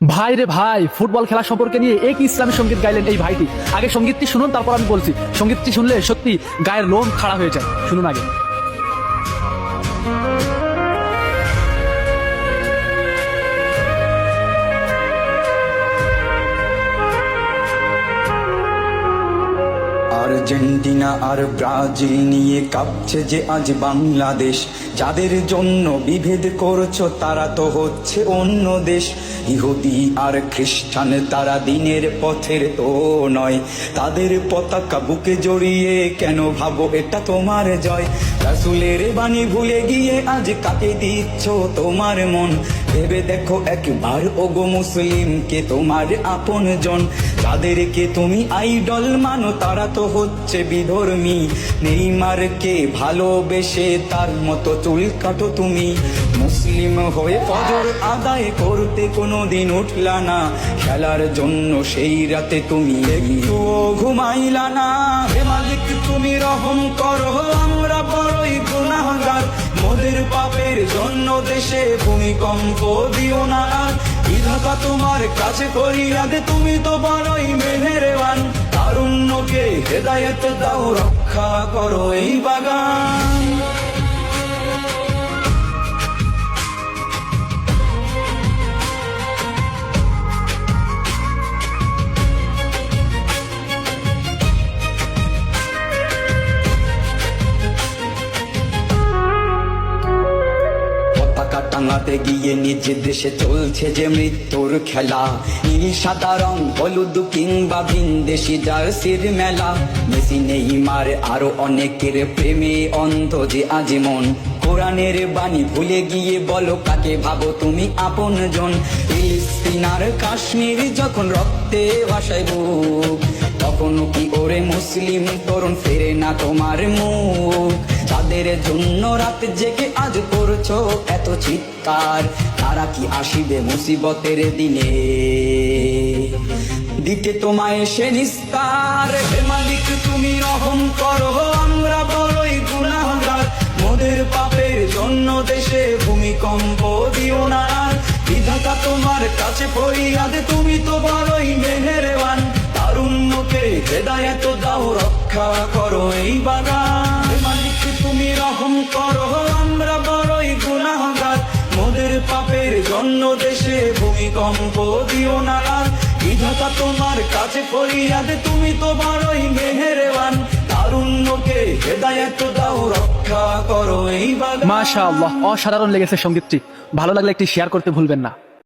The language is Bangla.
ভাই রে ভাই, ফুটবল খেলা সম্পর্কে নিয়ে এক ইসলামী সঙ্গীত গাইলেন এই ভাইটি। আগে সঙ্গীতটি শুনুন, তারপর আমি বলছি। সঙ্গীতটি শুনলে সত্যি গায়ের লোম খাড়া হয়ে যায়। শুনুন আগে। আর্জেন্টিনা আর ব্রাজিল নিয়ে কাঁপছে যে আজ বাংলাদেশ। যাদের জন্য বিভেদ করছো তারা তো হচ্ছে অন্য দেশ। ইহুদি আর খ্রিস্টান তারা দিনের পথের তো নয়, তাদের পতাকা বুকে জড়িয়ে কেন ভাবো এটা তোমার জয়? রাসূলের বাণী ভুলে গিয়ে আজ কাকে দিচ্ছ তোমার মন? ভেবে দেখো একবার ওগো মুসলিম, কে তোমার আপন জন? যাদেরকে তুমি আইডল মানো তারা তো হচ্ছে বিধর্মী। নেইমারকে ভালোবেসে তার মতো চুল কাটো তুমি। মুসলিম হয়ে ফজর আদায় করতে কোনোদিন উঠলা না, খেলার জন্য সেই রাতে তুমি একটুও ঘুমাইলা না। হে মালিক তুমি রহম করো, আমরা বড়ই গুনাহগার। মোদের পাপের জন্য দেশে ভূমিকম্প দিও না আর। বিধাতা তোমার কাছে ফরিয়াদ, তুমি তো বড়ই মেহেরবান। তারুণ্যকে হেদায়েত দাও, রক্ষা করো এই বাগান। পতাকা টাঙাতে গিয়ে নিজ দেশে চলছে যে মৃত্যুর খেলা। নীল সাদা রং, হলুদ কিংবা ভিনদেশি জার্সির মেলা। মেসি নেইমার আরো অনেকের প্রেমে অন্ধ যে আজ মন। কোরআনের বাণী ভুলে গিয়ে বলো কাকে ভাবো তুমি আপন জন? ফিলিস্তিন আর কাশ্মীর যখন রক্তে ভাসায় বুক, তখনও কি ওরে মুসলিম তরুণ ফেরে না তোমার মুখ? যাদের জন্য রাত জেগে আজ করছো এত চিৎকার, তারা কি আসিবে মুসিবতের দিনে দিতে তোমায় সে নিস্তার? হে মালিক তুমি রহম করো, আমরা বড়ই গুনাহগার। মোদের পাপের জন্য দেশে ভূমিকম্প দিও না আর। বিধাতা তোমার কাছে ফরিয়াদ, তুমি তো বড়ই মেহেরবান। তারুণ্যকে হেদায়েত দাও, রক্ষা করো এই বাগান। হে মালিক তুমি রহম করো, আমরা বড়ই গুনাহগার। মোদের পাপের জন্য দেশে ভূমিকম্প দিও না আর। বিধাতা তোমার কাছে ফরিয়াদ, তুমি তো বড়ই মেহেরবান। তারুণ্যকে হেদায়েত দাও, রক্ষা করো এই বাগান। মাশাআল্লাহ, অসাধারণ লেগেছে সঙ্গীতটি। ভালো লাগলে একটি শেয়ার করতে ভুলবেন না।